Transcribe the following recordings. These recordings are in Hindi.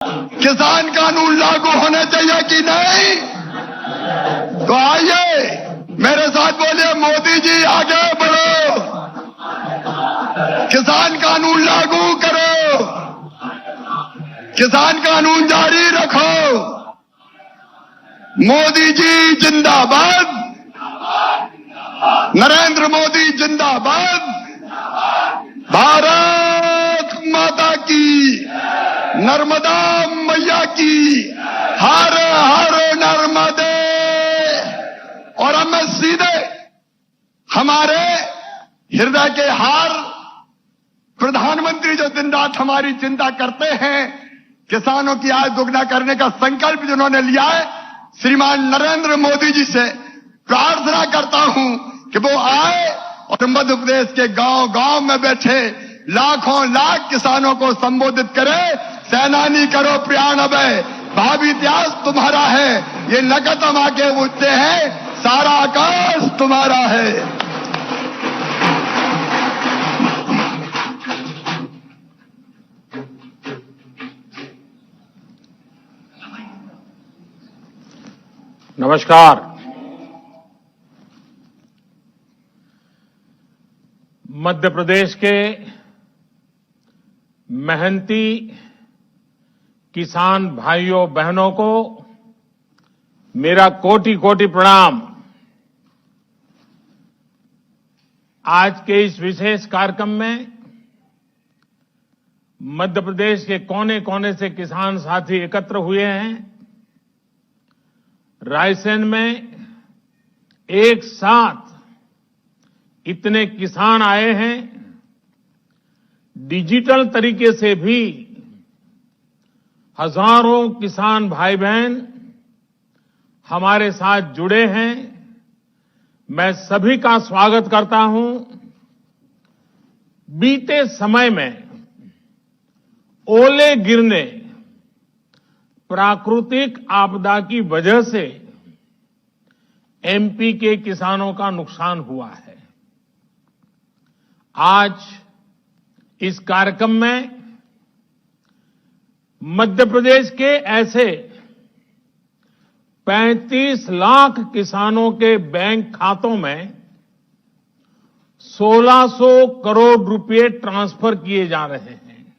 किसान कानून लागू होने चाहिए कि नहीं? तो आइए मेरे साथ बोलिए, मोदी जी आगे बढ़ो, किसान कानून लागू करो, किसान कानून जारी रखो। मोदी जी जिंदाबाद, नरेंद्र मोदी जिंदाबाद, भारत माता की, नर्मदा मैया की, हर हर नर्मदे। और अब मैं सीधे हमारे हृदय के हार प्रधानमंत्री जो दिन रात हमारी चिंता करते हैं, किसानों की आय दुगना करने का संकल्प जिन्होंने लिया है, श्रीमान नरेंद्र मोदी जी से प्रार्थना करता हूं कि वो आए और मध्य प्रदेश के गांव गांव में बैठे लाखों लाख किसानों को संबोधित करे। सेनानी करो प्रयाण अभय, भावी इतिहास तुम्हारा है, ये नकद हम आगे पूछते हैं, सारा आकाश तुम्हारा है। नमस्कार। मध्य प्रदेश के मेहनती किसान भाइयों बहनों को मेरा कोटि कोटि प्रणाम। आज के इस विशेष कार्यक्रम में मध्य प्रदेश के कोने कोने से किसान साथी एकत्र हुए हैं। रायसेन में एक साथ इतने किसान आए हैं। डिजिटल तरीके से भी हजारों किसान भाई बहन हमारे साथ जुड़े हैं। मैं सभी का स्वागत करता हूं। बीते समय में ओले गिरने, प्राकृतिक आपदा की वजह से एमपी के किसानों का नुकसान हुआ है। आज इस कार्यक्रम में मध्य प्रदेश के ऐसे 35 लाख किसानों के बैंक खातों में 1600 करोड़ रुपए ट्रांसफर किए जा रहे हैं।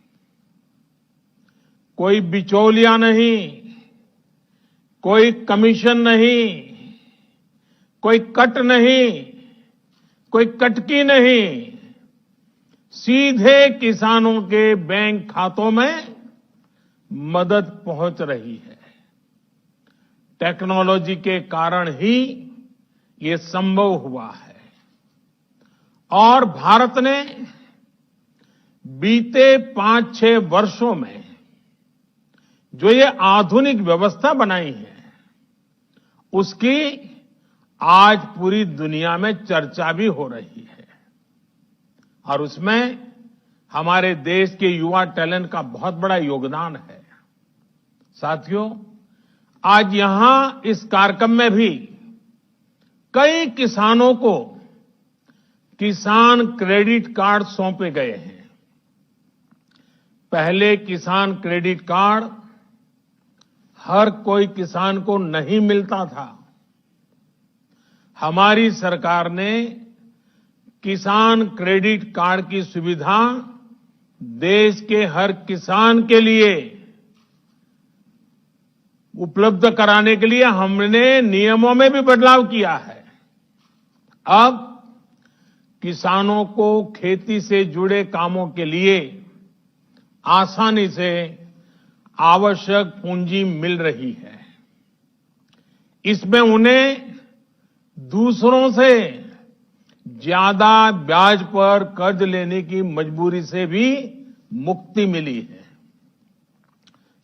कोई बिचौलिया नहीं, कोई कमीशन नहीं, कोई कट नहीं, कोई कटकी नहीं, सीधे किसानों के बैंक खातों में मदद पहुंच रही है। टेक्नोलॉजी के कारण ही ये संभव हुआ है और भारत ने बीते 5-6 वर्षों में जो ये आधुनिक व्यवस्था बनाई है, उसकी आज पूरी दुनिया में चर्चा भी हो रही है और उसमें हमारे देश के युवा टैलेंट का बहुत बड़ा योगदान है। साथियों, आज यहां इस कार्यक्रम में भी कई किसानों को किसान क्रेडिट कार्ड सौंपे गए हैं। पहले किसान क्रेडिट कार्ड हर कोई किसान को नहीं मिलता था। हमारी सरकार ने किसान क्रेडिट कार्ड की सुविधा देश के हर किसान के लिए उपलब्ध कराने के लिए हमने नियमों में भी बदलाव किया है। अब किसानों को खेती से जुड़े कामों के लिए आसानी से आवश्यक पूंजी मिल रही है। इसमें उन्हें दूसरों से ज्यादा ब्याज पर कर्ज लेने की मजबूरी से भी मुक्ति मिली है।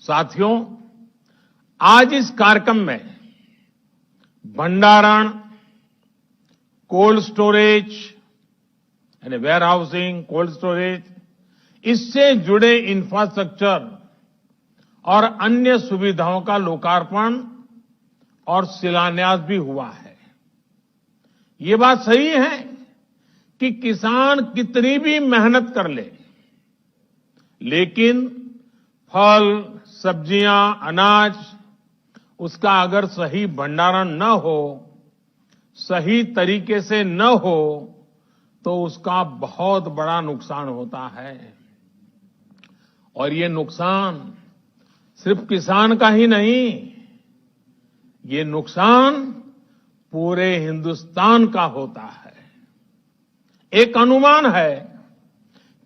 साथियों, आज इस कार्यक्रम में भंडारण, कोल्ड स्टोरेज यानी वेयर हाउसिंग, कोल्ड स्टोरेज, इससे जुड़े इंफ्रास्ट्रक्चर और अन्य सुविधाओं का लोकार्पण और शिलान्यास भी हुआ है। ये बात सही है कि किसान कितनी भी मेहनत कर ले, लेकिन फल, सब्जियां, अनाज, उसका अगर सही भंडारण न हो, सही तरीके से न हो, तो उसका बहुत बड़ा नुकसान होता है। और ये नुकसान सिर्फ किसान का ही नहीं, ये नुकसान पूरे हिंदुस्तान का होता है। एक अनुमान है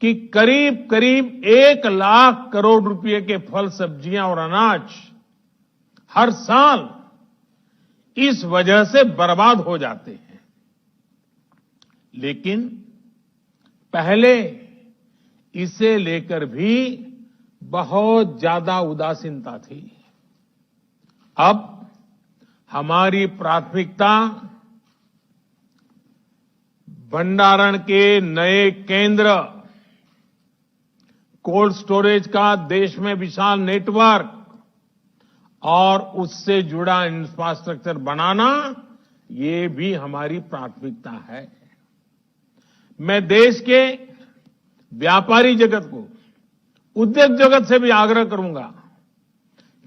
कि करीब करीब 1 लाख करोड़ रुपए के फल, सब्जियां और अनाज हर साल इस वजह से बर्बाद हो जाते हैं। लेकिन पहले इसे लेकर भी बहुत ज्यादा उदासीनता थी। अब हमारी प्राथमिकता भंडारण के नए केंद्र, कोल्ड स्टोरेज का देश में विशाल नेटवर्क और उससे जुड़ा इंफ्रास्ट्रक्चर बनाना, ये भी हमारी प्राथमिकता है। मैं देश के व्यापारी जगत को, उद्योग जगत से भी आग्रह करूंगा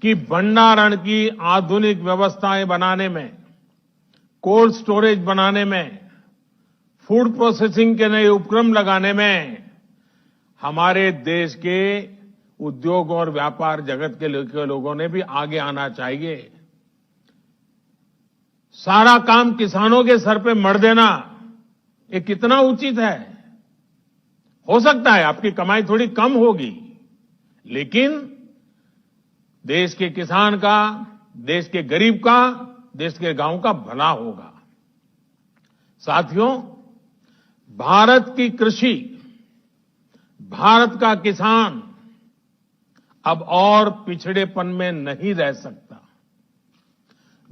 कि भंडारण की आधुनिक व्यवस्थाएं बनाने में, कोल्ड स्टोरेज बनाने में, फूड प्रोसेसिंग के नए उपक्रम लगाने में हमारे देश के उद्योग और व्यापार जगत के लोगों ने भी आगे आना चाहिए। सारा काम किसानों के सर पे मढ़ देना, ये कितना उचित है? हो सकता है आपकी कमाई थोड़ी कम होगी, लेकिन देश के किसान का, देश के गरीब का, देश के गांव का भला होगा। साथियों, भारत की कृषि, भारत का किसान अब और पिछड़ेपन में नहीं रह सकता।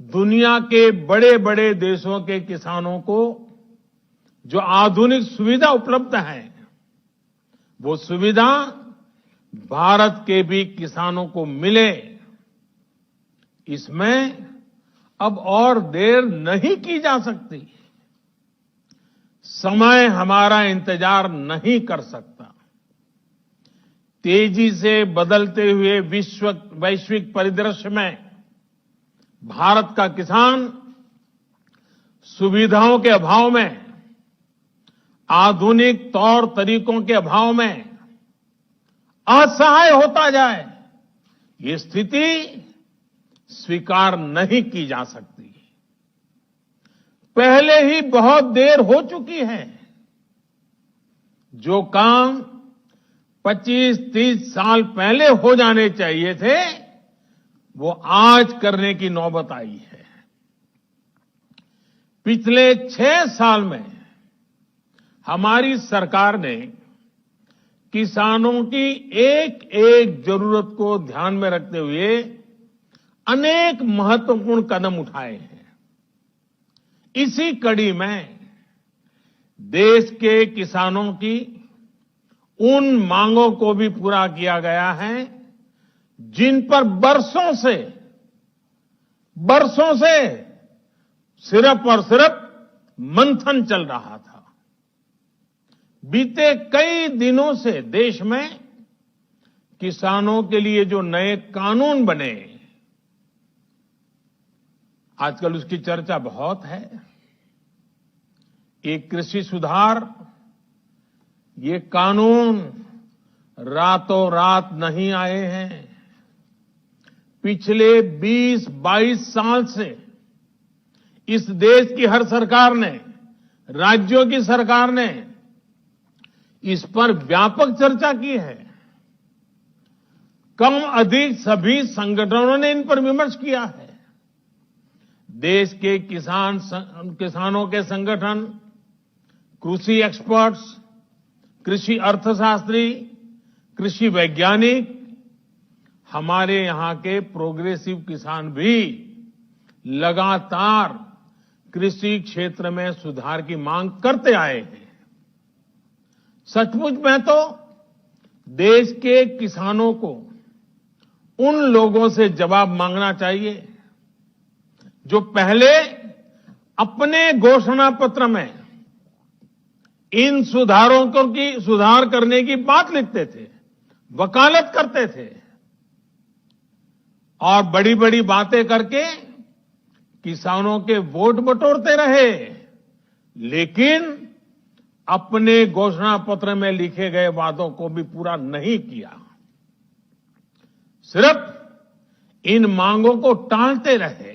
दुनिया के बड़े बड़े देशों के किसानों को जो आधुनिक सुविधा उपलब्ध है, वो सुविधा भारत के भी किसानों को मिले, इसमें अब और देर नहीं की जा सकती। समय हमारा इंतजार नहीं कर सकता। तेजी से बदलते हुए वैश्विक परिदृश्य में भारत का किसान सुविधाओं के अभाव में, आधुनिक तौर तरीकों के अभाव में असहाय होता जाए, ये स्थिति स्वीकार नहीं की जा सकती। पहले ही बहुत देर हो चुकी है। जो काम 25-30 साल पहले हो जाने चाहिए थे, वो आज करने की नौबत आई है। पिछले 6 साल में हमारी सरकार ने किसानों की एक एक जरूरत को ध्यान में रखते हुए अनेक महत्वपूर्ण कदम उठाए हैं। इसी कड़ी में देश के किसानों की उन मांगों को भी पूरा किया गया है जिन पर बरसों से सिर्फ और सिर्फ मंथन चल रहा था। बीते कई दिनों से देश में किसानों के लिए जो नए कानून बने, आजकल उसकी चर्चा बहुत है। ये कृषि सुधार, ये कानून रातों रात नहीं आए हैं। पिछले 20-22 साल से इस देश की हर सरकार ने, राज्यों की सरकार ने इस पर व्यापक चर्चा की है। कम अधिक सभी संगठनों ने इन पर विमर्श किया है। देश के किसानों के संगठन, कृषि एक्सपर्ट्स, कृषि अर्थशास्त्री, कृषि वैज्ञानिक, हमारे यहां के प्रोग्रेसिव किसान भी लगातार कृषि क्षेत्र में सुधार की मांग करते आए हैं। सचमुच में तो देश के किसानों को उन लोगों से जवाब मांगना चाहिए जो पहले अपने घोषणा पत्र में इन सुधार करने की बात लिखते थे, वकालत करते थे, और बड़ी बड़ी बातें करके किसानों के वोट बटोरते रहे, लेकिन अपने घोषणा पत्र में लिखे गए वादों को भी पूरा नहीं किया। सिर्फ इन मांगों को टालते रहे,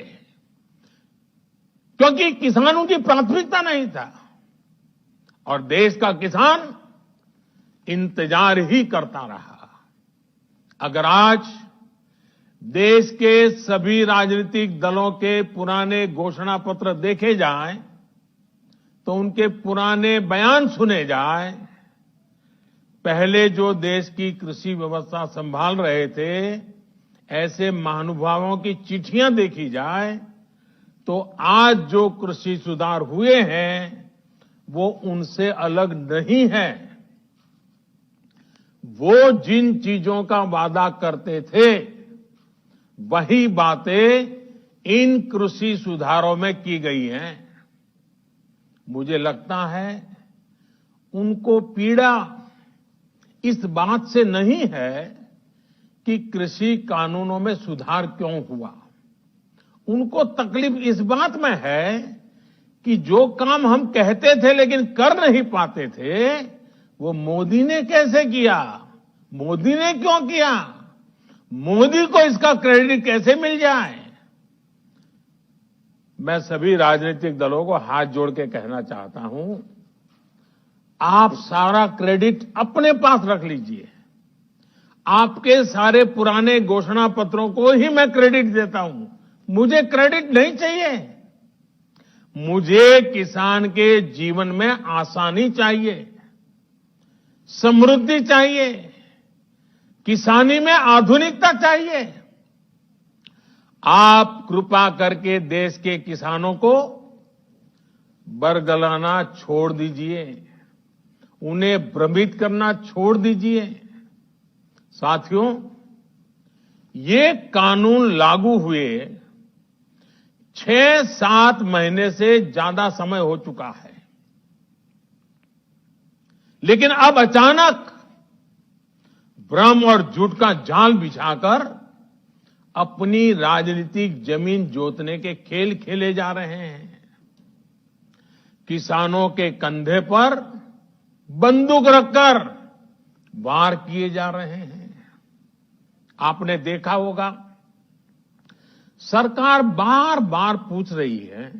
क्योंकि किसानों की प्राथमिकता नहीं था और देश का किसान इंतजार ही करता रहा। अगर आज देश के सभी राजनीतिक दलों के पुराने घोषणा पत्र देखे जाएं, तो उनके पुराने बयान सुने जाएं, पहले जो देश की कृषि व्यवस्था संभाल रहे थे, ऐसे महानुभावों की चिट्ठियां देखी जाए, तो आज जो कृषि सुधार हुए हैं वो उनसे अलग नहीं है। वो जिन चीजों का वादा करते थे वही बातें इन कृषि सुधारों में की गई हैं। मुझे लगता है उनको पीड़ा इस बात से नहीं है कि कृषि कानूनों में सुधार क्यों हुआ। उनको तकलीफ इस बात में है कि जो काम हम कहते थे लेकिन कर नहीं पाते थे, वो मोदी ने कैसे किया, मोदी ने क्यों किया, मोदी को इसका क्रेडिट कैसे मिल जाए। मैं सभी राजनीतिक दलों को हाथ जोड़ के कहना चाहता हूं, आप सारा क्रेडिट अपने पास रख लीजिए। आपके सारे पुराने घोषणा पत्रों को ही मैं क्रेडिट देता हूं, मुझे क्रेडिट नहीं चाहिए। मुझे किसान के जीवन में आसानी चाहिए, समृद्धि चाहिए, किसानी में आधुनिकता चाहिए। आप कृपा करके देश के किसानों को बरगलाना छोड़ दीजिए, उन्हें भ्रमित करना छोड़ दीजिए। साथियों, ये कानून लागू हुए 6-7 महीने से ज्यादा समय हो चुका है, लेकिन अब अचानक भ्रम और झूठ का जाल बिछाकर अपनी राजनीतिक जमीन जोतने के खेल खेले जा रहे हैं। किसानों के कंधे पर बंदूक रखकर वार किए जा रहे हैं। आपने देखा होगा, सरकार बार बार पूछ रही है,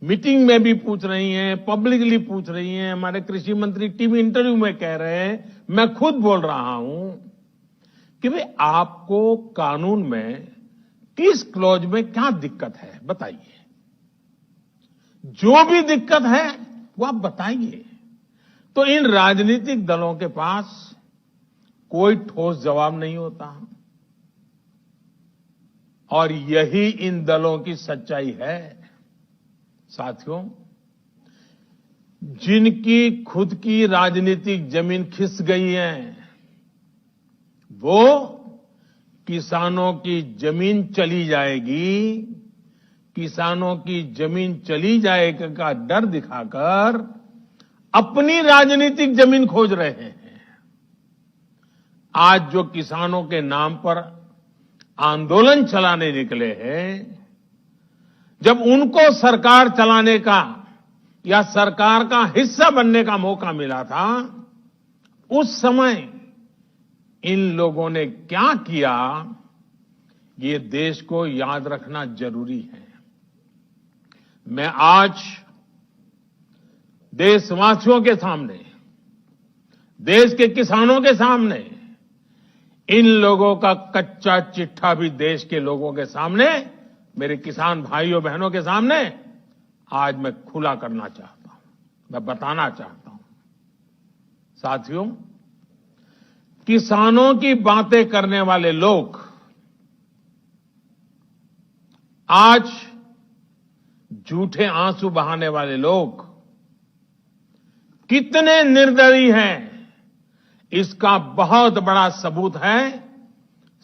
मीटिंग में भी पूछ रही हैं, पब्लिकली पूछ रही हैं, हमारे कृषि मंत्री टीवी इंटरव्यू में कह रहे हैं, मैं खुद बोल रहा हूं कि भाई आपको कानून में किस क्लॉज में क्या दिक्कत है बताइए। जो भी दिक्कत है वो आप बताइए। तो इन राजनीतिक दलों के पास कोई ठोस जवाब नहीं होता, और यही इन दलों की सच्चाई है। साथियों, जिनकी खुद की राजनीतिक जमीन खिस गई है, वो किसानों की जमीन चली जाएगी, किसानों की जमीन चली जाएगी का डर दिखाकर अपनी राजनीतिक जमीन खोज रहे हैं। आज जो किसानों के नाम पर आंदोलन चलाने निकले हैं, जब उनको सरकार चलाने का या सरकार का हिस्सा बनने का मौका मिला था, उस समय इन लोगों ने क्या किया, ये देश को याद रखना जरूरी है। मैं आज देशवासियों के सामने, देश के किसानों के सामने, इन लोगों का कच्चा चिट्ठा भी देश के लोगों के सामने, मेरे किसान भाइयों बहनों के सामने आज मैं खुला करना चाहता हूं, मैं बताना चाहता हूं। साथियों, किसानों की बातें करने वाले लोग आज झूठे आंसू बहाने वाले लोग कितने निर्दयी हैं, इसका बहुत बड़ा सबूत है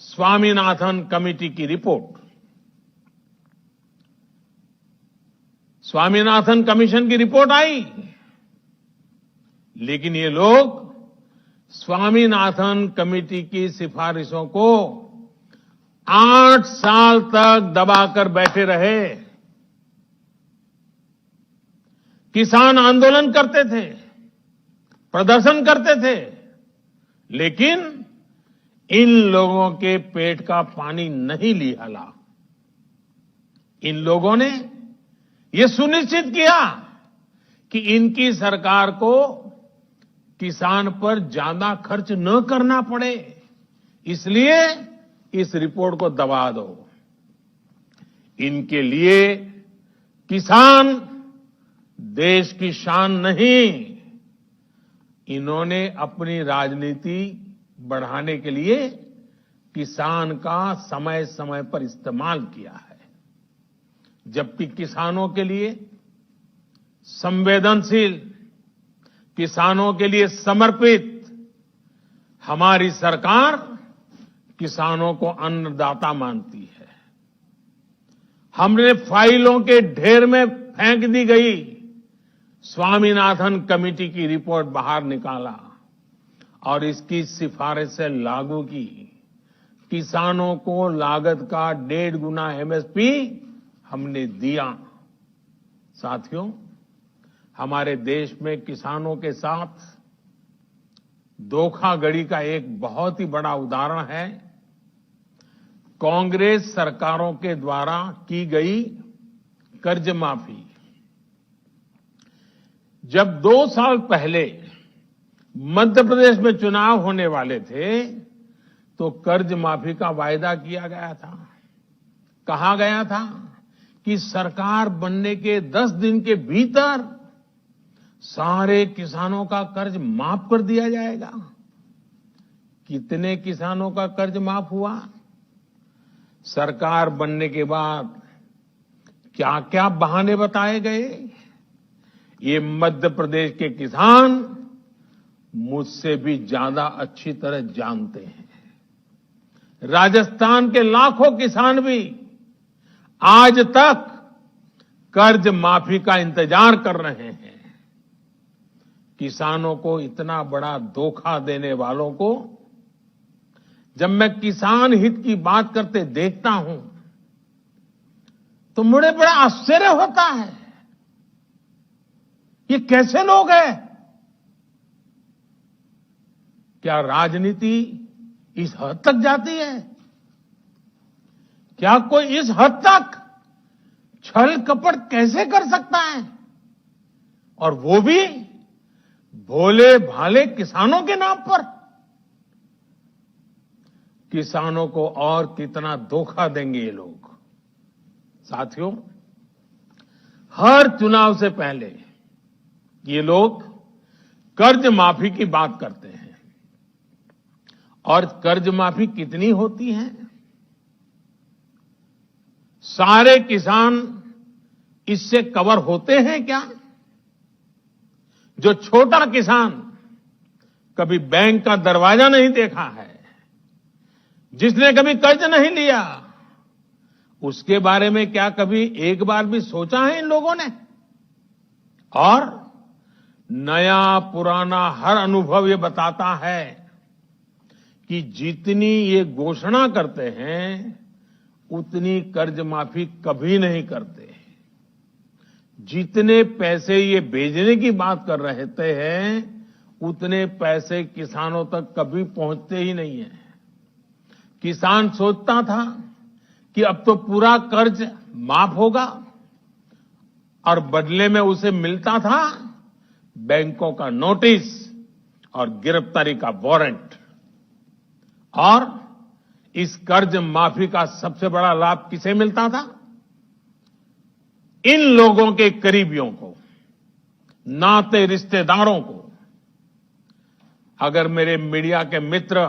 स्वामीनाथन कमेटी की रिपोर्ट। स्वामीनाथन कमीशन की रिपोर्ट आई, लेकिन ये लोग स्वामीनाथन कमेटी की सिफारिशों को 8 साल तक दबाकर बैठे रहे। किसान आंदोलन करते थे, प्रदर्शन करते थे, लेकिन इन लोगों के पेट का पानी नहीं लिहला। इन लोगों ने यह सुनिश्चित किया कि इनकी सरकार को किसान पर ज्यादा खर्च न करना पड़े, इसलिए इस रिपोर्ट को दबा दो। इनके लिए किसान देश की शान नहीं, इन्होंने अपनी राजनीति बढ़ाने के लिए किसान का समय समय पर इस्तेमाल किया है। जबकि किसानों के लिए संवेदनशील, किसानों के लिए समर्पित हमारी सरकार किसानों को अन्नदाता मानती है। हमने फाइलों के ढेर में फेंक दी गई स्वामीनाथन कमेटी की रिपोर्ट बाहर निकाला और इसकी सिफारिश से लागू की। किसानों को लागत का 1.5 गुना एमएसपी हमने दिया। साथियों, हमारे देश में किसानों के साथ धोखाधड़ी का एक बहुत ही बड़ा उदाहरण है कांग्रेस सरकारों के द्वारा की गई कर्ज माफी। जब 2 साल पहले मध्य प्रदेश में चुनाव होने वाले थे, तो कर्ज माफी का वायदा किया गया था। कहा गया था कि सरकार बनने के 10 दिन के भीतर सारे किसानों का कर्ज माफ कर दिया जाएगा। कितने किसानों का कर्ज माफ हुआ? सरकार बनने के बाद क्या क्या बहाने बताए गए, ये मध्य प्रदेश के किसान मुझसे भी ज्यादा अच्छी तरह जानते हैं। राजस्थान के लाखों किसान भी आज तक कर्ज माफी का इंतजार कर रहे हैं। किसानों को इतना बड़ा धोखा देने वालों को जब मैं किसान हित की बात करते देखता हूं, तो मुझे बड़ा आश्चर्य होता है। ये कैसे लोग हैं? क्या राजनीति इस हद तक जाती है? क्या कोई इस हद तक छल कपट कैसे कर सकता है? और वो भी भोले भाले किसानों के नाम पर। किसानों को और कितना धोखा देंगे ये लोग। साथियों, हर चुनाव से पहले ये लोग कर्ज माफी की बात करते हैं। और कर्ज माफी कितनी होती है? सारे किसान इससे कवर होते हैं क्या? जो छोटा किसान कभी बैंक का दरवाजा नहीं देखा है, जिसने कभी कर्ज नहीं लिया, उसके बारे में क्या कभी एक बार भी सोचा है इन लोगों ने? और नया पुराना हर अनुभव ये बताता है कि जितनी ये घोषणा करते हैं, उतनी कर्ज माफी कभी नहीं करते। जितने पैसे ये भेजने की बात कर रहे हैं, उतने पैसे किसानों तक कभी पहुंचते ही नहीं है। किसान सोचता था कि अब तो पूरा कर्ज माफ होगा, और बदले में उसे मिलता था बैंकों का नोटिस और गिरफ्तारी का वारंट। और इस कर्ज माफी का सबसे बड़ा लाभ किसे मिलता था? इन लोगों के करीबियों को, नाते रिश्तेदारों को। अगर मेरे मीडिया के मित्र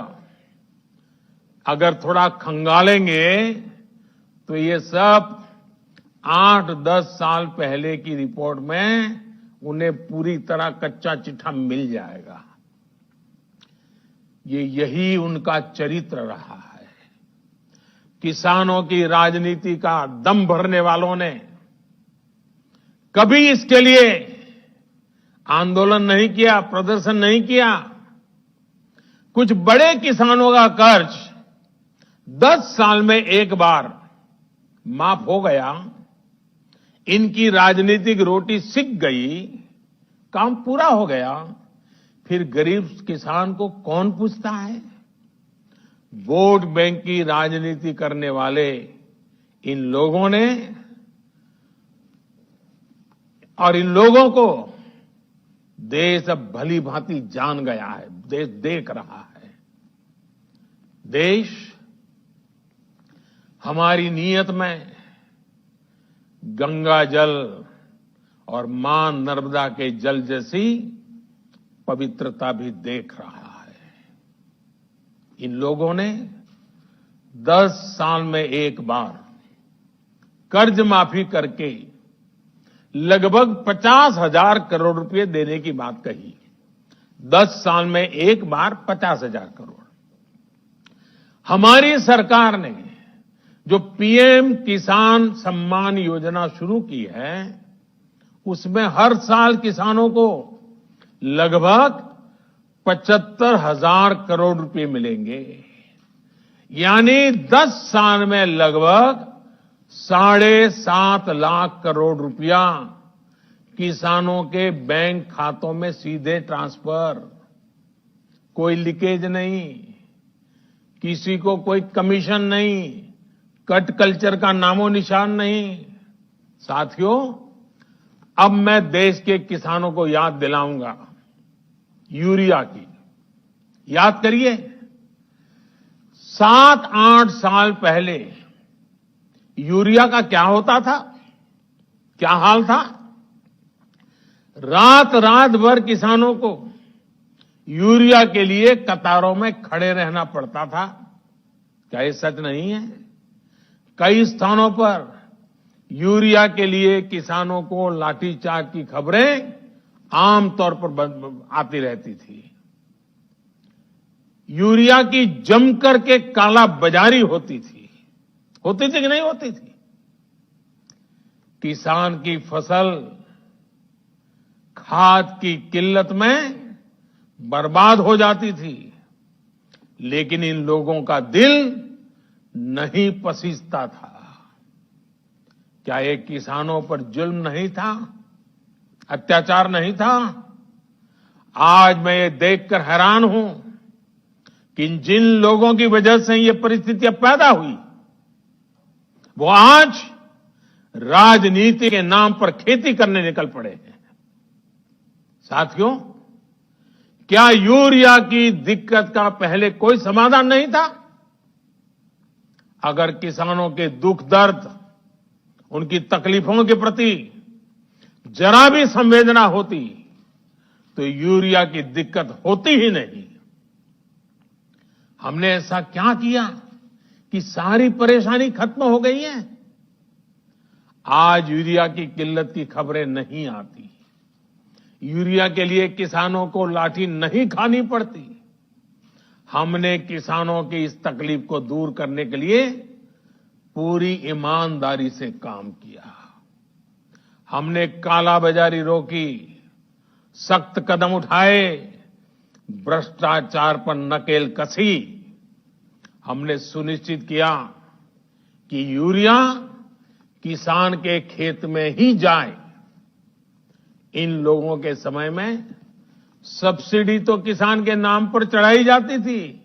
अगर थोड़ा खंगालेंगे तो ये सब 8-10 साल पहले की रिपोर्ट में उन्हें पूरी तरह कच्चा चिट्ठा मिल जाएगा। यही उनका चरित्र रहा है। किसानों की राजनीति का दम भरने वालों ने कभी इसके लिए आंदोलन नहीं किया, प्रदर्शन नहीं किया। कुछ बड़े किसानों का कर्ज 10 साल में एक बार माफ हो गया, इनकी राजनीतिक रोटी सिक गई, काम पूरा हो गया, फिर गरीब किसान को कौन पूछता है? वोट बैंक की राजनीति करने वाले इन लोगों ने और इन लोगों को देश अब भली भांति जान गया है, देश देख रहा है। देश हमारी नीयत में गंगा जल और मां नर्मदा के जल जैसी पवित्रता भी देख रहा है। इन लोगों ने 10 साल में एक बार कर्ज माफी करके लगभग 50,000 करोड़ रुपए देने की बात कही। 10 साल में एक बार 50,000 करोड़। हमारी सरकार ने जो पीएम किसान सम्मान योजना शुरू की है, उसमें हर साल किसानों को लगभग 75,000 करोड़ रुपए मिलेंगे। यानी 10 साल में लगभग 7.5 लाख करोड़ रुपया किसानों के बैंक खातों में सीधे ट्रांसफर। कोई लीकेज नहीं, किसी को कोई कमीशन नहीं, कट कल्चर का नामो निशान नहीं। साथियों, अब मैं देश के किसानों को याद दिलाऊंगा यूरिया की। याद करिए, 7-8 साल पहले यूरिया का क्या होता था, क्या हाल था? रात रात भर किसानों को यूरिया के लिए कतारों में खड़े रहना पड़ता था। क्या ये सच नहीं है? कई स्थानों पर यूरिया के लिए किसानों को लाठीचार्ज की खबरें आमतौर पर आती रहती थी। यूरिया की जमकर के काला बाजारी होती थी कि नहीं होती थी? किसान की फसल खाद की किल्लत में बर्बाद हो जाती थी, लेकिन इन लोगों का दिल नहीं पसीजता था। क्या ये किसानों पर जुल्म नहीं था, अत्याचार नहीं था? आज मैं ये देखकर हैरान हूं कि जिन लोगों की वजह से ये परिस्थितियां पैदा हुई, वो आज राजनीति के नाम पर खेती करने निकल पड़े हैं। साथियों, क्या यूरिया की दिक्कत का पहले कोई समाधान नहीं था? अगर किसानों के दुख दर्द, उनकी तकलीफों के प्रति जरा भी संवेदना होती तो यूरिया की दिक्कत होती ही नहीं। हमने ऐसा क्या किया कि सारी परेशानी खत्म हो गई है? आज यूरिया की किल्लत की खबरें नहीं आती। यूरिया के लिए किसानों को लाठी नहीं खानी पड़ती। हमने किसानों की इस तकलीफ को दूर करने के लिए पूरी ईमानदारी से काम किया। हमने कालाबाजारी रोकी, सख्त कदम उठाए, भ्रष्टाचार पर नकेल कसी। हमने सुनिश्चित किया कि यूरिया किसान के खेत में ही जाए। इन लोगों के समय में सब्सिडी तो किसान के नाम पर चढ़ाई जाती थी,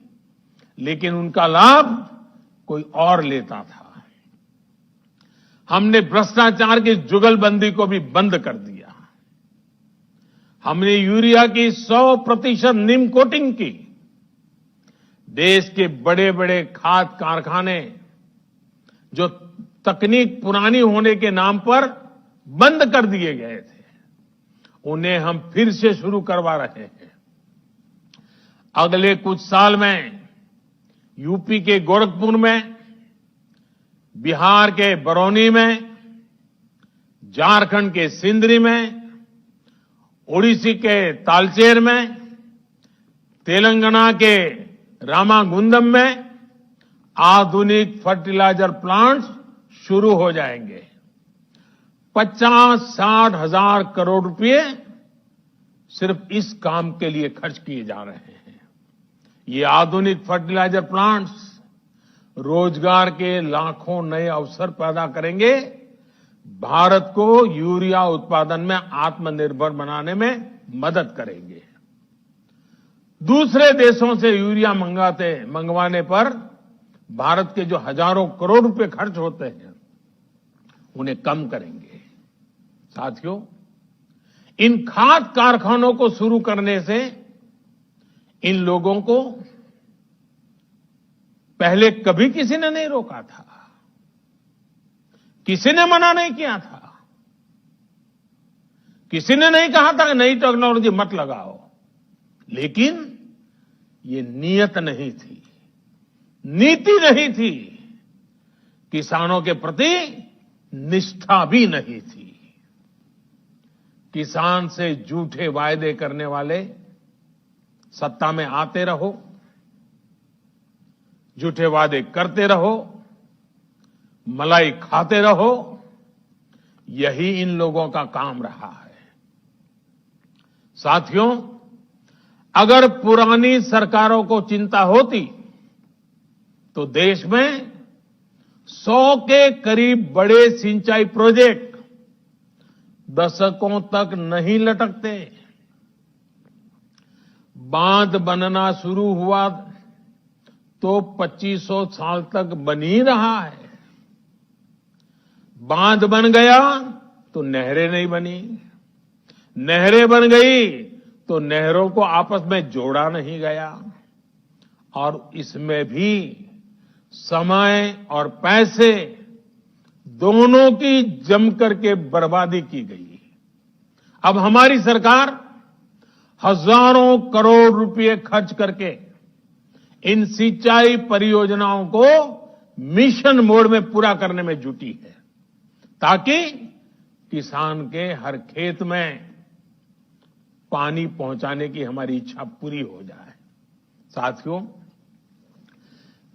लेकिन उनका लाभ कोई और लेता था। हमने भ्रष्टाचार की जुगलबंदी को भी बंद कर दिया। हमने यूरिया की 100% निम कोटिंग की। देश के बड़े बड़े खाद कारखाने जो तकनीक पुरानी होने के नाम पर बंद कर दिए गए थे, उन्हें हम फिर से शुरू करवा रहे हैं। अगले कुछ साल में यूपी के गोरखपुर में, बिहार के बरौनी में, झारखंड के सिंदरी में, ओडिशा के तालचेर में, तेलंगाना के रामागुंडम में आधुनिक फर्टिलाइजर प्लांट्स शुरू हो जाएंगे। 50-60 हजार करोड़ रुपए सिर्फ इस काम के लिए खर्च किए जा रहे हैं। ये आधुनिक फर्टिलाइजर प्लांट्स रोजगार के लाखों नए अवसर पैदा करेंगे, भारत को यूरिया उत्पादन में आत्मनिर्भर बनाने में मदद करेंगे। दूसरे देशों से यूरिया मंगवाने पर भारत के जो हजारों करोड़ रुपए खर्च होते हैं, उन्हें कम करेंगे। साथियों, इन खाद कारखानों को शुरू करने से इन लोगों को पहले कभी किसी ने नहीं रोका था, किसी ने मना नहीं किया था, किसी ने नहीं कहा था कि नई टेक्नोलॉजी मत लगाओ, लेकिन ये नियत नहीं थी, नीति नहीं थी, किसानों के प्रति निष्ठा भी नहीं थी। किसान से झूठे वायदे करने वाले सत्ता में आते रहो, झूठे वादे करते रहो, मलाई खाते रहो, यही इन लोगों का काम रहा है। साथियों, अगर पुरानी सरकारों को चिंता होती तो देश में 100 के करीब बड़े सिंचाई प्रोजेक्ट दशकों तक नहीं लटकते। बांध बनना शुरू हुआ तो 2500 साल तक बन ही रहा है। बांध बन गया तो नहरें नहीं बनी, नहरें बन गई तो नहरों को आपस में जोड़ा नहीं गया, और इसमें भी समय और पैसे दोनों की जमकर के बर्बादी की गई। अब हमारी सरकार हजारों करोड़ रुपए खर्च करके इन सिंचाई परियोजनाओं को मिशन मोड में पूरा करने में जुटी है, ताकि किसान के हर खेत में पानी पहुंचाने की हमारी इच्छा पूरी हो जाए। साथियों,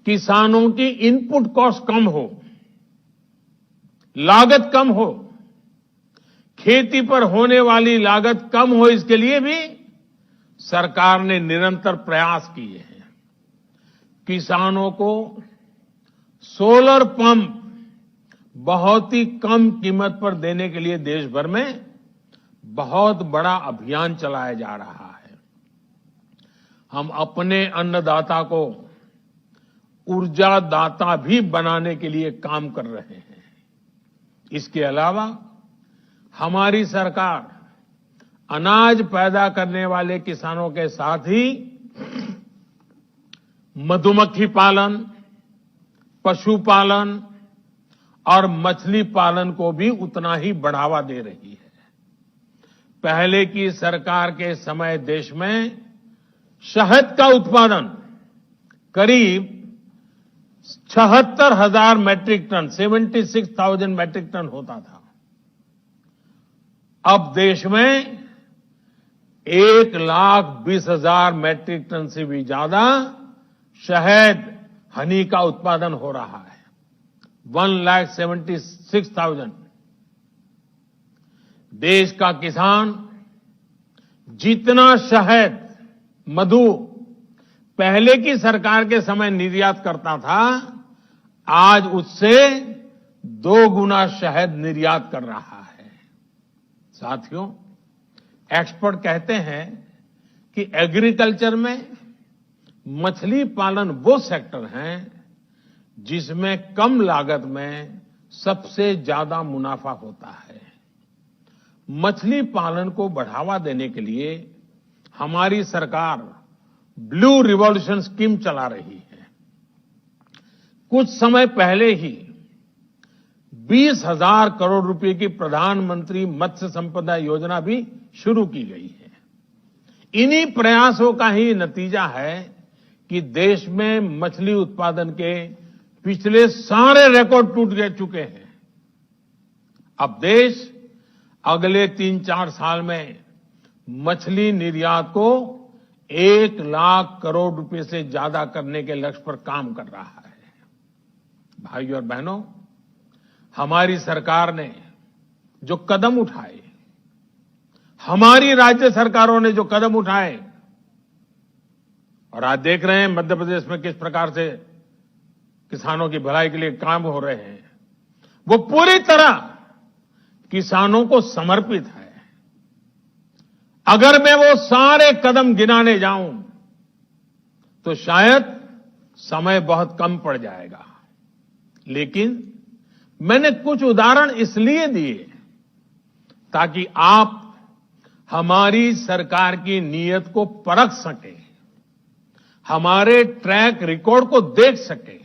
किसानों की इनपुट कॉस्ट कम हो, लागत कम हो, खेती पर होने वाली लागत कम हो, इसके लिए भी सरकार ने निरंतर प्रयास किए हैं। किसानों को सोलर पंप बहुत ही कम कीमत पर देने के लिए देश भर में बहुत बड़ा अभियान चलाया जा रहा है। हम अपने अन्नदाता को ऊर्जा दाता भी बनाने के लिए काम कर रहे हैं। इसके अलावा हमारी सरकार अनाज पैदा करने वाले किसानों के साथ ही मधुमक्खी पालन, पशुपालन और मछली पालन को भी उतना ही बढ़ावा दे रही है। पहले की सरकार के समय देश में शहद का उत्पादन करीब 76,000 मैट्रिक टन, 76,000 मैट्रिक टन होता था। अब देश में 1,20,000 मैट्रिक टन से भी ज्यादा शहद, हनी का उत्पादन हो रहा है। 1,76,000। देश का किसान जितना शहद, मधु पहले की सरकार के समय निर्यात करता था, आज उससे 2 गुना शहद निर्यात कर रहा है। साथियों, एक्सपर्ट कहते हैं कि एग्रीकल्चर में मछली पालन वो सेक्टर है जिसमें कम लागत में सबसे ज्यादा मुनाफा होता है। मछली पालन को बढ़ावा देने के लिए हमारी सरकार ब्लू रिवॉल्यूशन स्कीम चला रही है। कुछ समय पहले ही 20,000 करोड़ रुपए की प्रधानमंत्री मत्स्य संपदा योजना भी शुरू की गई है। इन्हीं प्रयासों का ही नतीजा है कि देश में मछली उत्पादन के पिछले सारे रिकॉर्ड टूट चुके हैं। अब देश अगले 3-4 साल में मछली निर्यात को 1 लाख करोड़ रुपए से ज्यादा करने के लक्ष्य पर काम कर रहा है। भाइयों और बहनों, हमारी सरकार ने जो कदम उठाए, हमारी राज्य सरकारों ने जो कदम उठाए, और आज देख रहे हैं मध्य प्रदेश में किस प्रकार से किसानों की भलाई के लिए काम हो रहे हैं, वो पूरी तरह किसानों को समर्पित है। अगर मैं वो सारे कदम गिनाने जाऊं तो शायद समय बहुत कम पड़ जाएगा, लेकिन मैंने कुछ उदाहरण इसलिए दिए ताकि आप हमारी सरकार की नीयत को परख सकें, हमारे ट्रैक रिकॉर्ड को देख सकें,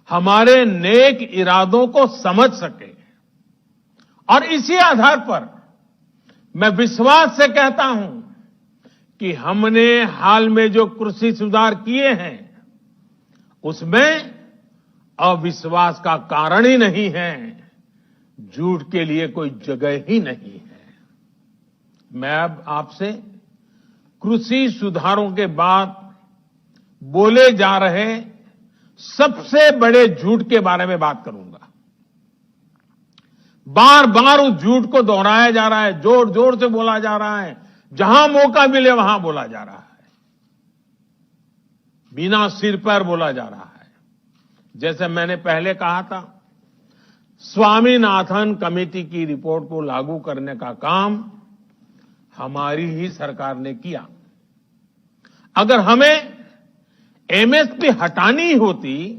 हमारे नेक इरादों को समझ सकें। और इसी आधार पर मैं विश्वास से कहता हूं कि हमने हाल में जो कृषि सुधार किए हैं उसमें अविश्वास का कारण ही नहीं है, झूठ के लिए कोई जगह ही नहीं है। मैं अब आपसे कृषि सुधारों के बाद बोले जा रहे सबसे बड़े झूठ के बारे में बात करूंगा। बार बार उस झूठ को दोहराया जा रहा है, जोर जोर से बोला जा रहा है, जहां मौका मिले वहां बोला जा रहा है, बिना सिर पैर बोला जा रहा है। जैसे मैंने पहले कहा था, स्वामीनाथन कमेटी की रिपोर्ट को लागू करने का काम हमारी ही सरकार ने किया। अगर हमें एमएसपी हटानी होती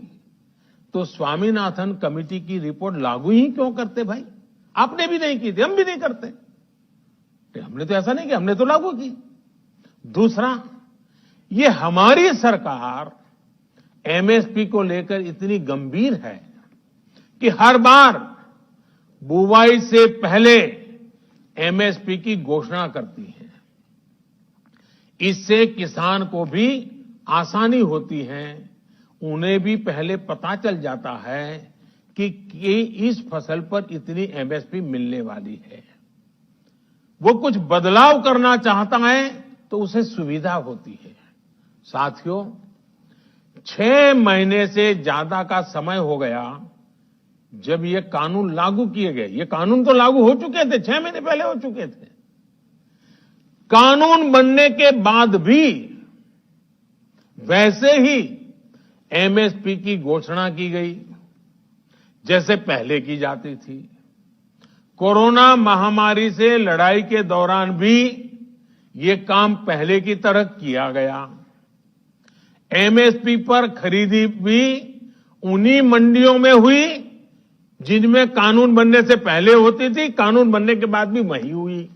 तो स्वामीनाथन कमेटी की रिपोर्ट लागू ही क्यों करते भाई? आपने भी नहीं की थी, हम भी नहीं करते। हमने तो ऐसा नहीं किया, हमने तो लागू की। दूसरा, ये हमारी सरकार एमएसपी को लेकर इतनी गंभीर है कि हर बार बुवाई से पहले एमएसपी की घोषणा करती है। इससे किसान को भी आसानी होती है, उन्हें भी पहले पता चल जाता है कि इस फसल पर इतनी एमएसपी मिलने वाली है। वो कुछ बदलाव करना चाहता है तो उसे सुविधा होती है। साथियों, 6 महीने से ज्यादा का समय हो गया जब ये कानून लागू किए गए। ये कानून तो लागू हो चुके थे, 6 महीने पहले हो चुके थे। कानून बनने के बाद भी वैसे ही एमएसपी की घोषणा की गई जैसे पहले की जाती थी। कोरोना महामारी से लड़ाई के दौरान भी ये काम पहले की तरह किया गया। एमएसपी पर खरीदी भी उन्हीं मंडियों में हुई जिनमें कानून बनने से पहले होती थी, कानून बनने के बाद भी वही हुई।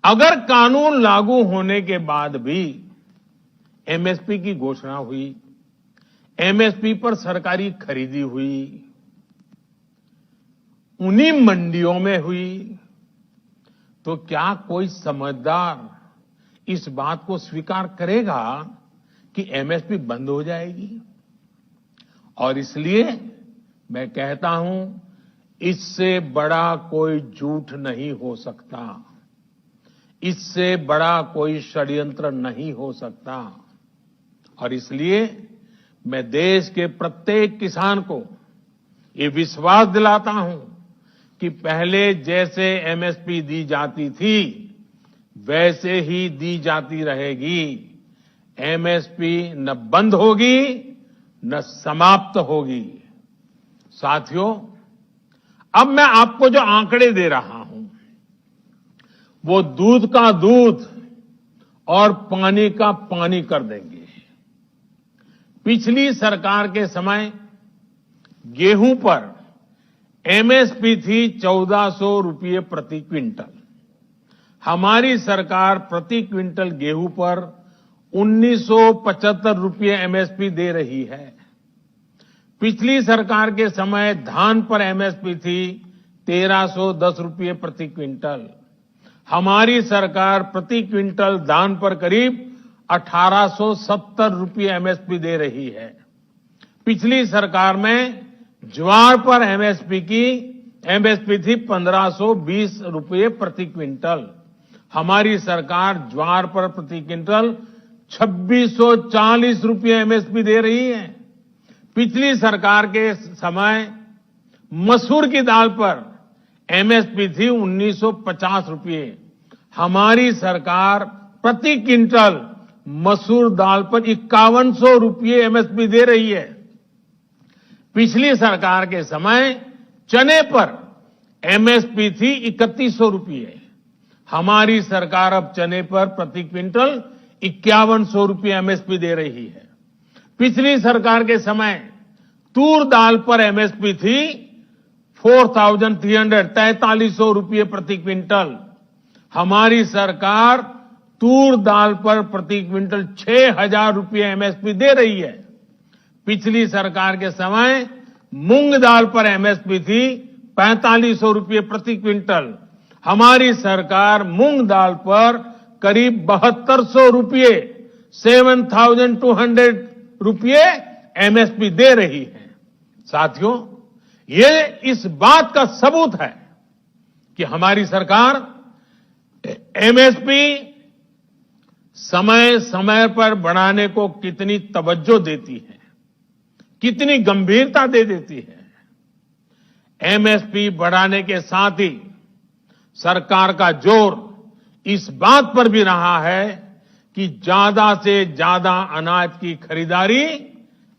अगर कानून लागू होने के बाद भी एमएसपी की घोषणा हुई, एमएसपी पर सरकारी खरीदी हुई, उन्हीं मंडियों में हुई, तो क्या कोई समझदार इस बात को स्वीकार करेगा कि एमएसपी बंद हो जाएगी? और इसलिए मैं कहता हूं, इससे बड़ा कोई झूठ नहीं हो सकता, इससे बड़ा कोई षड्यंत्र नहीं हो सकता। और इसलिए मैं देश के प्रत्येक किसान को ये विश्वास दिलाता हूं कि पहले जैसे एमएसपी दी जाती थी वैसे ही दी जाती रहेगी। एमएसपी न बंद होगी न समाप्त होगी। साथियों, अब मैं आपको जो आंकड़े दे रहा हूं वो दूध का दूध और पानी का पानी कर देंगे। पिछली सरकार के समय गेहूं पर एमएसपी थी 1400 रुपये प्रति क्विंटल। हमारी सरकार प्रति क्विंटल गेहूं पर 1975 रुपये एमएसपी दे रही है। पिछली सरकार के समय धान पर एमएसपी थी 1310 रुपये प्रति क्विंटल। हमारी सरकार प्रति क्विंटल धान पर करीब 1870 रुपये एमएसपी दे रही है। पिछली सरकार में ज्वार पर एमएसपी थी 1520 रुपये प्रति क्विंटल। हमारी सरकार ज्वार पर प्रति क्विंटल 2640 रुपये एमएसपी दे रही है। पिछली सरकार के समय मसूर की दाल पर एमएसपी थी 1950 रुपये। हमारी सरकार प्रति क्विंटल मसूर दाल पर 5100 रुपये एमएसपी दे रही है। पिछली सरकार के समय चने पर एमएसपी थी 3100 रुपये। हमारी सरकार अब चने पर प्रति क्विंटल 5100 रुपये एमएसपी दे रही है। पिछली सरकार के समय तूर दाल पर एमएसपी थी 4300 रुपये प्रति क्विंटल। हमारी सरकार तूर दाल पर प्रति क्विंटल 6000 रुपये एमएसपी दे रही है। पिछली सरकार के समय मूंग दाल पर एमएसपी थी 4500 रुपये प्रति क्विंटल। हमारी सरकार मूंग दाल पर करीब 7200 रुपये 7200 रुपये एमएसपी दे रही है। साथियों, ये इस बात का सबूत है कि हमारी सरकार एमएसपी समय समय पर बढ़ाने को कितनी तवज्जो देती है, कितनी गंभीरता दे देती है। एमएसपी बढ़ाने के साथ ही सरकार का जोर इस बात पर भी रहा है कि ज्यादा से ज्यादा अनाज की खरीदारी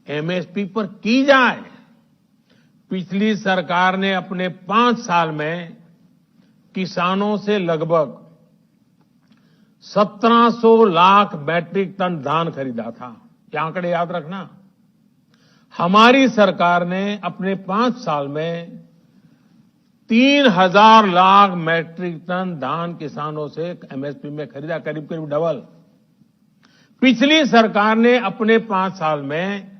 एमएसपी पर की जाए। पिछली सरकार ने अपने 5 साल में किसानों से लगभग 1700 लाख मैट्रिक टन धान खरीदा था। ये आंकड़े याद रखना। हमारी सरकार ने अपने 5 साल में 3000 लाख मैट्रिक टन धान किसानों से एमएसपी में खरीदा, करीब करीब डबल। पिछली सरकार ने अपने 5 साल में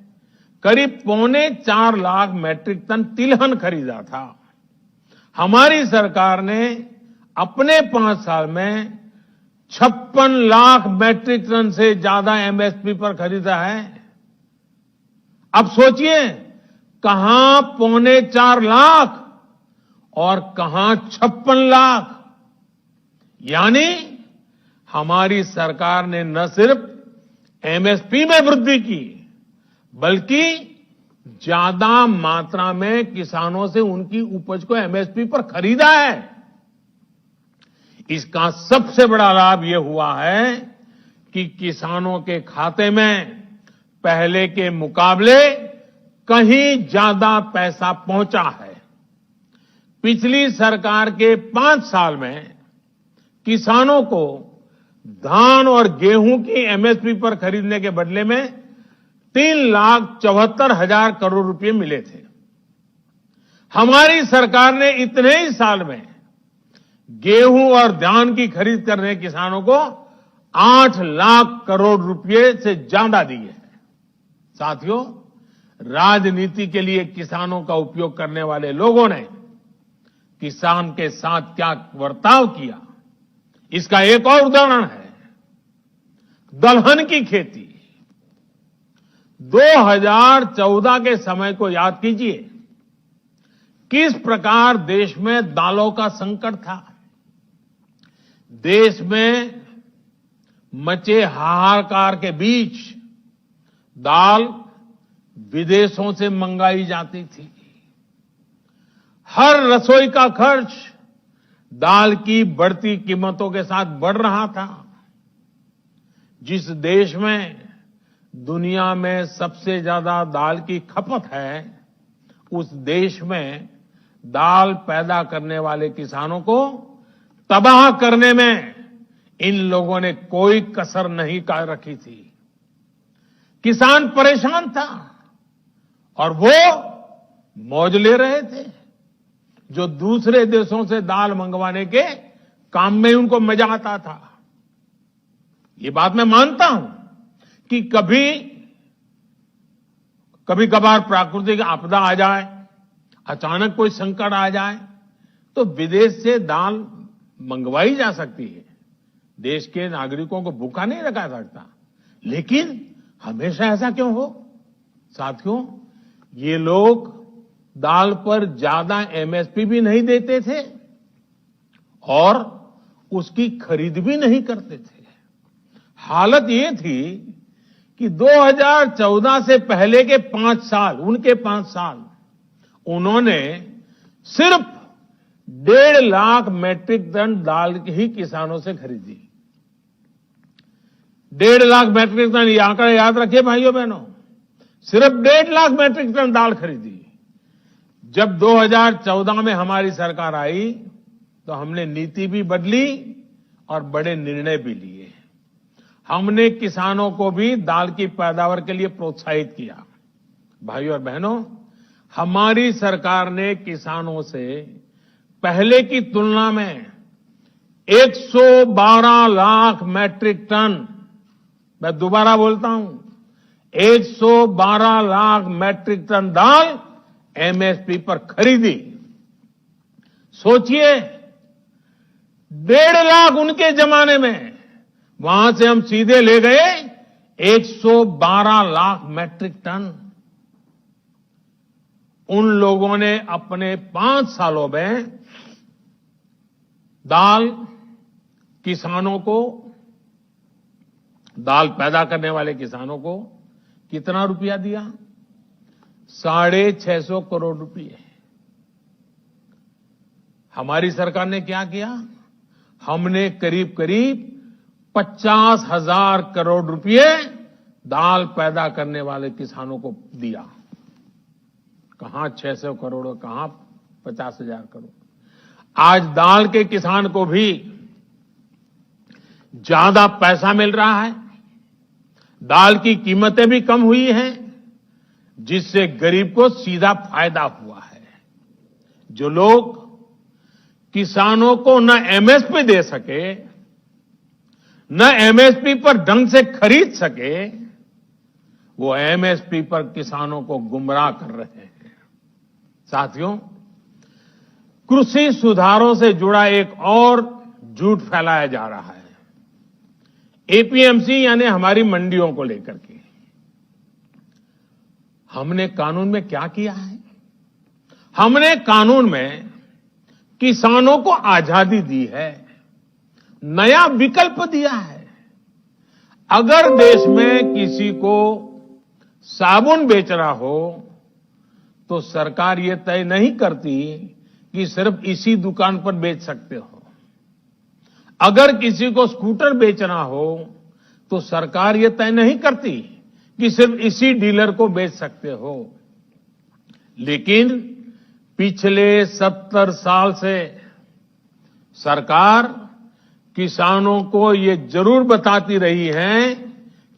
करीब 3.25 लाख मैट्रिक टन तिलहन खरीदा था। हमारी सरकार ने अपने 5 साल में 56 लाख मैट्रिक टन से ज्यादा एमएसपी पर खरीदा है। अब सोचिए, कहां 3.25 लाख और कहां 56 लाख। यानी हमारी सरकार ने न सिर्फ एमएसपी में वृद्धि की, बल्कि ज्यादा मात्रा में किसानों से उनकी उपज को एमएसपी पर खरीदा है। इसका सबसे बड़ा लाभ यह हुआ है कि किसानों के खाते में पहले के मुकाबले कहीं ज्यादा पैसा पहुंचा है। पिछली सरकार के 5 साल में किसानों को धान और गेहूं की एमएसपी पर खरीदने के बदले में 3,74,000 करोड़ रुपए मिले थे। हमारी सरकार ने इतने ही साल में गेहूं और धान की खरीद करने किसानों को 8 लाख करोड़ रुपए से ज्यादा दिए हैं। साथियों, राजनीति के लिए किसानों का उपयोग करने वाले लोगों ने किसान के साथ क्या बर्ताव किया, इसका एक और उदाहरण है दलहन की खेती। 2014 के समय को याद कीजिए, किस प्रकार देश में दालों का संकट था। देश में मचे हाहाकार के बीच दाल विदेशों से मंगाई जाती थी। हर रसोई का खर्च दाल की बढ़ती कीमतों के साथ बढ़ रहा था। जिस देश में दुनिया में सबसे ज्यादा दाल की खपत है, उस देश में दाल पैदा करने वाले किसानों को तबाह करने में इन लोगों ने कोई कसर नहीं कर रखी थी। किसान परेशान था और वो मौज ले रहे थे। जो दूसरे देशों से दाल मंगवाने के काम में उनको मजा आता था। ये बात मैं मानता हूं कि कभी कभार प्राकृतिक आपदा आ जाए, अचानक कोई संकट आ जाए, तो विदेश से दाल मंगवाई जा सकती है। देश के नागरिकों को भूखा नहीं रखा सकता। लेकिन हमेशा ऐसा क्यों हो? साथियों, ये लोग दाल पर ज्यादा एमएसपी भी नहीं देते थे और उसकी खरीद भी नहीं करते थे। हालत ये थी कि 2014 से पहले के 5 साल, उनके 5 साल, उन्होंने सिर्फ 1.5 लाख मैट्रिक टन दाल ही किसानों से खरीदी। 1.5 लाख मैट्रिक टन, ये आंकड़ा याद रखिए भाइयों बहनों। सिर्फ 1.5 लाख मैट्रिक टन दाल खरीदी। जब 2014 में हमारी सरकार आई तो हमने नीति भी बदली और बड़े निर्णय भी लिए। हमने किसानों को भी दाल की पैदावार के लिए प्रोत्साहित किया। भाइयों और बहनों, हमारी सरकार ने किसानों से पहले की तुलना में 112 लाख मैट्रिक टन, मैं दोबारा बोलता हूं, 112 लाख मैट्रिक टन दाल एमएसपी पर खरीदी। सोचिए, 1.5 लाख उनके जमाने में, वहां से हम सीधे ले गए 112 लाख मैट्रिक टन। उन लोगों ने अपने 5 सालों में दाल किसानों को, दाल पैदा करने वाले किसानों को कितना रुपया दिया? 650 करोड़ रुपए। हमारी सरकार ने क्या किया? हमने करीब करीब 50,000 करोड़ रुपए दाल पैदा करने वाले किसानों को दिया। कहां 600 करोड़, कहां 50,000 करोड़। आज दाल के किसान को भी ज्यादा पैसा मिल रहा है, दाल की कीमतें भी कम हुई हैं, जिससे गरीब को सीधा फायदा हुआ है। जो लोग किसानों को न एमएसपी दे सके, न एमएसपी पर ढंग से खरीद सके, वो एमएसपी पर किसानों को गुमराह कर रहे हैं। साथियों, कृषि सुधारों से जुड़ा एक और झूठ फैलाया जा रहा है, एपीएमसी यानी हमारी मंडियों को लेकर के। हमने कानून में क्या किया है? हमने कानून में किसानों को आजादी दी है, नया विकल्प दिया है। अगर देश में किसी को साबुन बेचना हो तो सरकार ये तय नहीं करती कि सिर्फ इसी दुकान पर बेच सकते हो। अगर किसी को स्कूटर बेचना हो तो सरकार ये तय नहीं करती कि सिर्फ इसी डीलर को बेच सकते हो। लेकिन पिछले 70 साल से सरकार किसानों को ये जरूर बताती रही है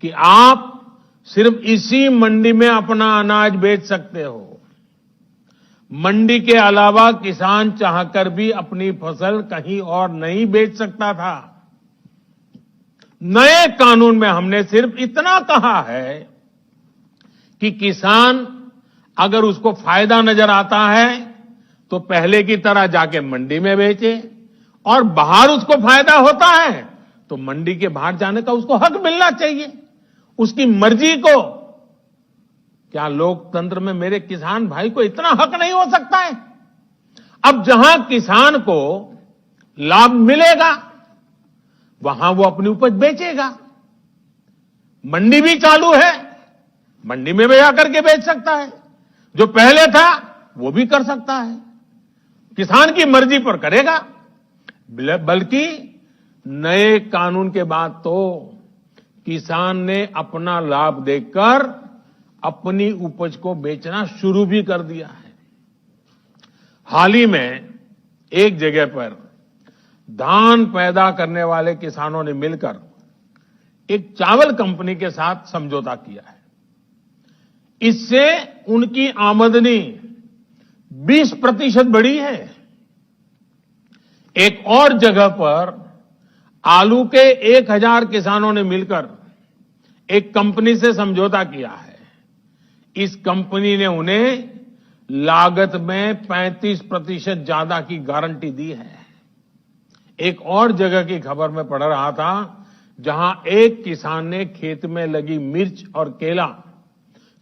कि आप सिर्फ इसी मंडी में अपना अनाज बेच सकते हो। मंडी के अलावा किसान चाहकर भी अपनी फसल कहीं और नहीं बेच सकता था। नए कानून में हमने सिर्फ इतना कहा है कि किसान अगर उसको फायदा नजर आता है तो पहले की तरह जाके मंडी में बेचे, और बाहर उसको फायदा होता है तो मंडी के बाहर जाने का उसको हक मिलना चाहिए, उसकी मर्जी को। क्या लोकतंत्र में मेरे किसान भाई को इतना हक नहीं हो सकता है? अब जहां किसान को लाभ मिलेगा वहां वो अपनी उपज बेचेगा। मंडी भी चालू है, मंडी में भी आकर के बेच सकता है। जो पहले था वो भी कर सकता है, किसान की मर्जी पर करेगा। बल्कि नए कानून के बाद तो किसान ने अपना लाभ देखकर अपनी उपज को बेचना शुरू भी कर दिया है। हाल ही में एक जगह पर धान पैदा करने वाले किसानों ने मिलकर एक चावल कंपनी के साथ समझौता किया है। इससे उनकी आमदनी 20% बढ़ी है। एक और जगह पर आलू के 1000 किसानों ने मिलकर एक कंपनी से समझौता किया है। इस कंपनी ने उन्हें लागत में 35% ज्यादा की गारंटी दी है। एक और जगह की खबर में पढ़ रहा था, जहां एक किसान ने खेत में लगी मिर्च और केला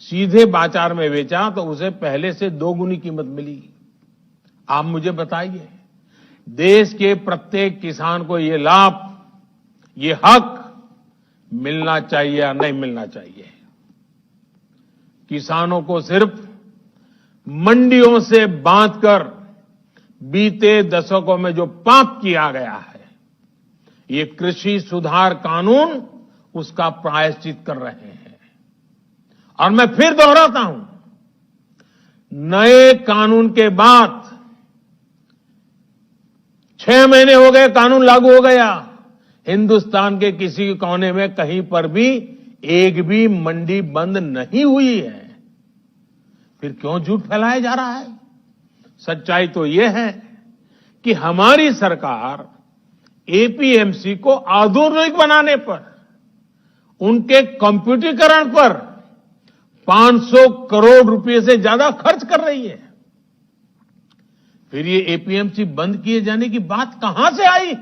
सीधे बाजार में बेचा तो उसे पहले से 2 गुनी कीमत मिली। आप मुझे बताइए, देश के प्रत्येक किसान को ये लाभ, ये हक मिलना चाहिए या नहीं मिलना चाहिए? किसानों को सिर्फ मंडियों से बांधकर बीते दशकों में जो पाप किया गया है, ये कृषि सुधार कानून उसका प्रायश्चित कर रहे हैं। और मैं फिर दोहराता हूं, नए कानून के बाद 6 महीने हो गए, कानून लागू हो गया, हिंदुस्तान के किसी कोने में कहीं पर भी एक भी मंडी बंद नहीं हुई है। फिर क्यों झूठ फैलाया जा रहा है? सच्चाई तो यह है कि हमारी सरकार एपीएमसी को आधुनिक बनाने पर, उनके कंप्यूटरीकरण पर 500 करोड़ रुपए से ज्यादा खर्च कर रही है। फिर ये एपीएमसी बंद किए जाने की बात कहां से आई?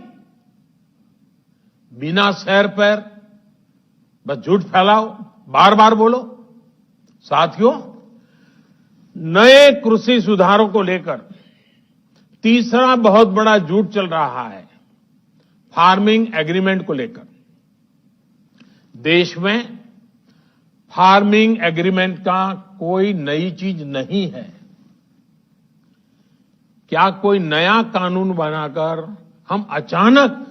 बिना सैर पैर बस झूठ फैलाओ, बार बार बोलो। साथियों, नए कृषि सुधारों को लेकर तीसरा बहुत बड़ा झूठ चल रहा है, फार्मिंग एग्रीमेंट को लेकर। देश में फार्मिंग एग्रीमेंट का कोई नई चीज नहीं है। क्या कोई नया कानून बनाकर हम अचानक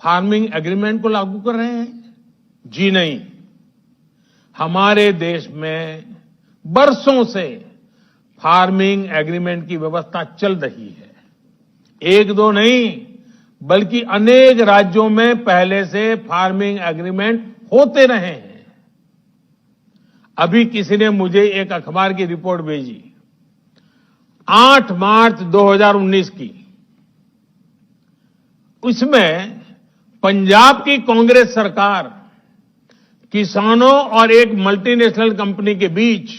फार्मिंग एग्रीमेंट को लागू कर रहे हैं? जी नहीं। हमारे देश में बरसों से फार्मिंग एग्रीमेंट की व्यवस्था चल रही है। एक दो नहीं, बल्कि अनेक राज्यों में पहले से फार्मिंग एग्रीमेंट होते रहे हैं। अभी किसी ने मुझे एक अखबार की रिपोर्ट भेजी, 8 मार्च 2019 की। उसमें पंजाब की कांग्रेस सरकार किसानों और एक मल्टीनेशनल कंपनी के बीच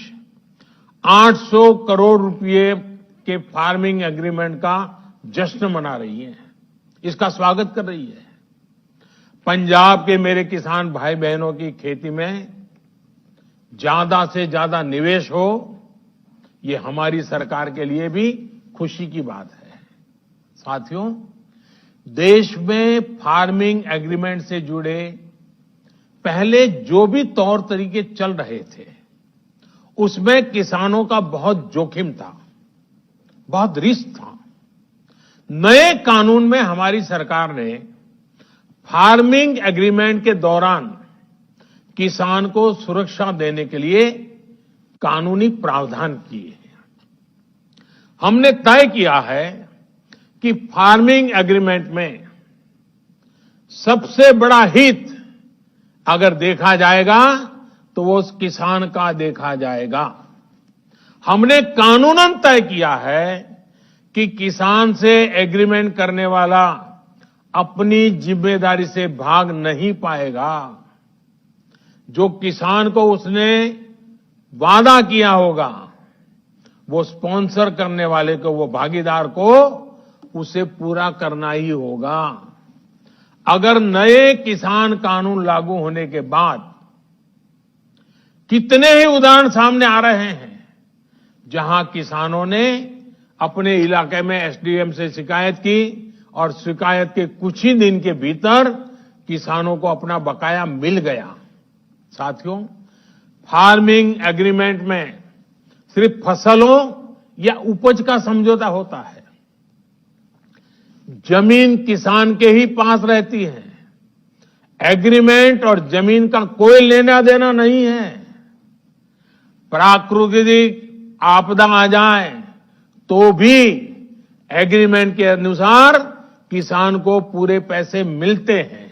800 करोड़ रुपए के फार्मिंग एग्रीमेंट का जश्न मना रही है, इसका स्वागत कर रही है। पंजाब के मेरे किसान भाई बहनों की खेती में ज्यादा से ज्यादा निवेश हो, ये हमारी सरकार के लिए भी खुशी की बात है। साथियों, देश में फार्मिंग एग्रीमेंट से जुड़े पहले जो भी तौर तरीके चल रहे थे, उसमें किसानों का बहुत जोखिम था, बहुत रिस्क था। नए कानून में हमारी सरकार ने फार्मिंग एग्रीमेंट के दौरान किसान को सुरक्षा देने के लिए कानूनी प्रावधान किए हैं। हमने तय किया है कि फार्मिंग एग्रीमेंट में सबसे बड़ा हित अगर देखा जाएगा तो वो उस किसान का देखा जाएगा। हमने कानूनन तय किया है कि किसान से एग्रीमेंट करने वाला अपनी जिम्मेदारी से भाग नहीं पाएगा। जो किसान को उसने वादा किया होगा, वो स्पॉन्सर करने वाले को, वो भागीदार को उसे पूरा करना ही होगा। अगर नए किसान कानून लागू होने के बाद कितने ही उदाहरण सामने आ रहे हैं जहां किसानों ने अपने इलाके में एसडीएम से शिकायत की और शिकायत के कुछ ही दिन के भीतर किसानों को अपना बकाया मिल गया। साथियों, फार्मिंग एग्रीमेंट में सिर्फ फसलों या उपज का समझौता होता है। जमीन किसान के ही पास रहती है। एग्रीमेंट और जमीन का कोई लेना देना नहीं है। प्राकृतिक आपदा आ जाए तो भी एग्रीमेंट के अनुसार किसान को पूरे पैसे मिलते हैं।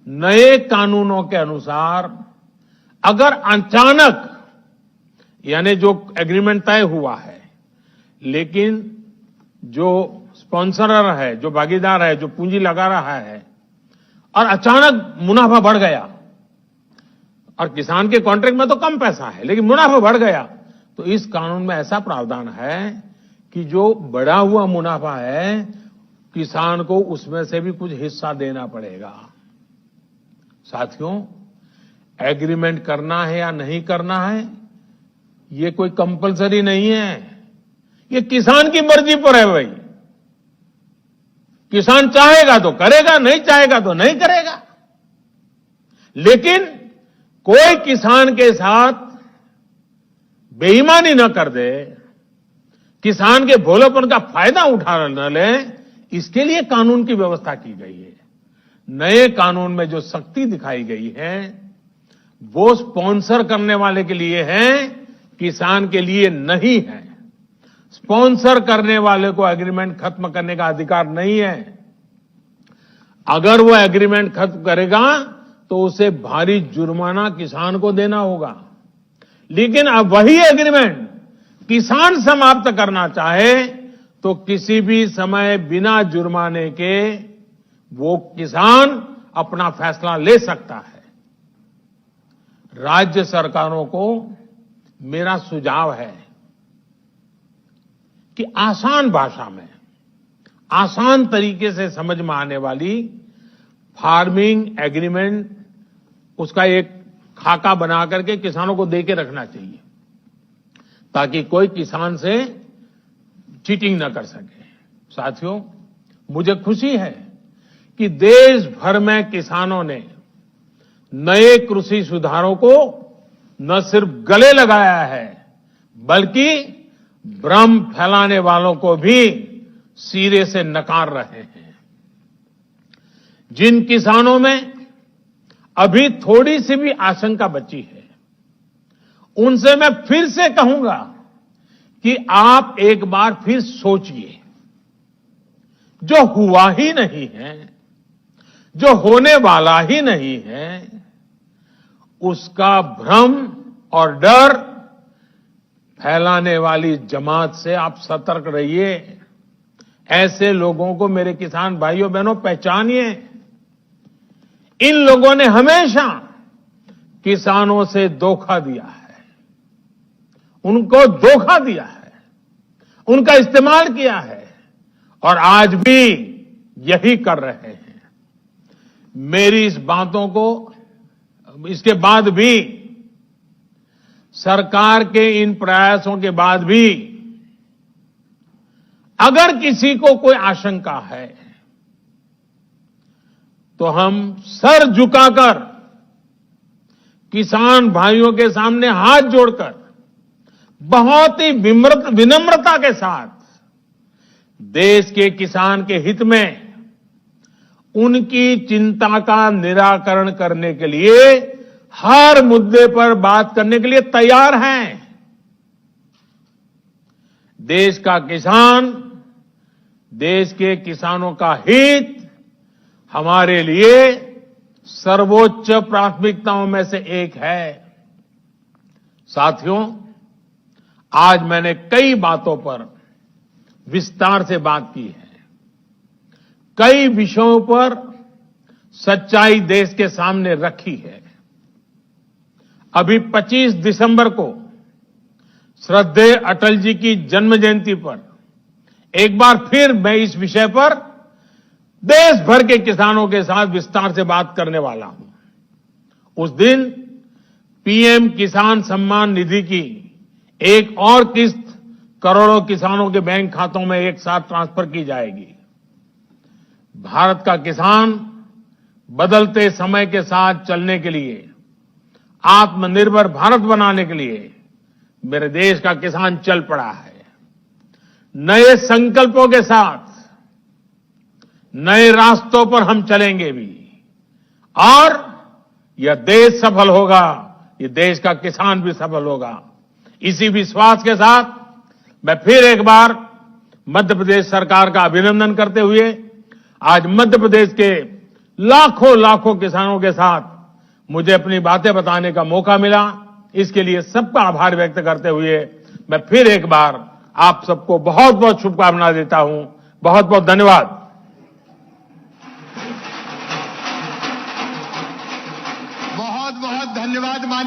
नए कानूनों के अनुसार अगर अचानक, यानी जो एग्रीमेंट तय हुआ है, लेकिन जो स्पॉन्सरर है, जो भागीदार है, जो पूंजी लगा रहा है, और अचानक मुनाफा बढ़ गया, और किसान के कॉन्ट्रैक्ट में तो कम पैसा है लेकिन मुनाफा बढ़ गया, तो इस कानून में ऐसा प्रावधान है कि जो बढ़ा हुआ मुनाफा है, किसान को उसमें से भी कुछ हिस्सा देना पड़ेगा। साथियों, एग्रीमेंट करना है या नहीं करना है, ये कोई कंपलसरी नहीं है। ये किसान की मर्जी पर है भाई। किसान चाहेगा तो करेगा, नहीं चाहेगा तो नहीं करेगा। लेकिन कोई किसान के साथ बेईमानी न कर दे, किसान के भोलेपन का फायदा उठा न ले, इसके लिए कानून की व्यवस्था की गई है। नए कानून में जो सख्ती दिखाई गई है, वो स्पॉन्सर करने वाले के लिए है, किसान के लिए नहीं है। स्पॉन्सर करने वाले को एग्रीमेंट खत्म करने का अधिकार नहीं है। अगर वो एग्रीमेंट खत्म करेगा तो उसे भारी जुर्माना किसान को देना होगा। लेकिन अब वही एग्रीमेंट किसान समाप्त करना चाहे तो किसी भी समय बिना जुर्माने के वो किसान अपना फैसला ले सकता है। राज्य सरकारों को मेरा सुझाव है कि आसान भाषा में, आसान तरीके से समझ में आने वाली फार्मिंग एग्रीमेंट, उसका एक खाका बना करके किसानों को दे के रखना चाहिए, ताकि कोई किसान से चीटिंग न कर सके। साथियों, मुझे खुशी है कि देश भर में किसानों ने नए कृषि सुधारों को न सिर्फ गले लगाया है, बल्कि भ्रम फैलाने वालों को भी सिरे से नकार रहे हैं। जिन किसानों में अभी थोड़ी सी भी आशंका बची है, उनसे मैं फिर से कहूंगा कि आप एक बार फिर सोचिए। जो हुआ ही नहीं है, जो होने वाला ही नहीं है, उसका भ्रम और डर फैलाने वाली जमात से आप सतर्क रहिए। ऐसे लोगों को मेरे किसान भाइयों बहनों पहचानिए। इन लोगों ने हमेशा किसानों से धोखा दिया है, उनको धोखा दिया है, उनका इस्तेमाल किया है और आज भी यही कर रहे हैं। मेरी इस बातों को, इसके बाद भी, सरकार के इन प्रयासों के बाद भी अगर किसी को कोई आशंका है तो हम सर झुकाकर किसान भाइयों के सामने हाथ जोड़कर बहुत ही विनम्रता के साथ देश के किसान के हित में उनकी चिंता का निराकरण करने के लिए हर मुद्दे पर बात करने के लिए तैयार हैं। देश का किसान, देश के किसानों का हित हमारे लिए सर्वोच्च प्राथमिकताओं में से एक है। साथियों, आज मैंने कई बातों पर विस्तार से बात की है। कई विषयों पर सच्चाई देश के सामने रखी है। अभी 25 दिसंबर को श्रद्धेय अटल जी की जन्म जयंती पर एक बार फिर मैं इस विषय पर देश भर के किसानों के साथ विस्तार से बात करने वाला हूं। उस दिन पीएम किसान सम्मान निधि की एक और किस्त करोड़ों किसानों के बैंक खातों में एक साथ ट्रांसफर की जाएगी। भारत का किसान बदलते समय के साथ चलने के लिए, आत्मनिर्भर भारत बनाने के लिए मेरे देश का किसान चल पड़ा है। नए संकल्पों के साथ नए रास्तों पर हम चलेंगे भी, और यह देश सफल होगा, यह देश का किसान भी सफल होगा। इसी विश्वास के साथ मैं फिर एक बार मध्य प्रदेश सरकार का अभिनंदन करते हुए आज मध्य प्रदेश के लाखों लाखों किसानों के साथ मुझे अपनी बातें बताने का मौका मिला, इसके लिए सबका आभार व्यक्त करते हुए मैं फिर एक बार आप सबको बहुत बहुत शुभकामनाएं देता हूं। बहुत बहुत धन्यवाद। बहुत बहुत धन्यवाद।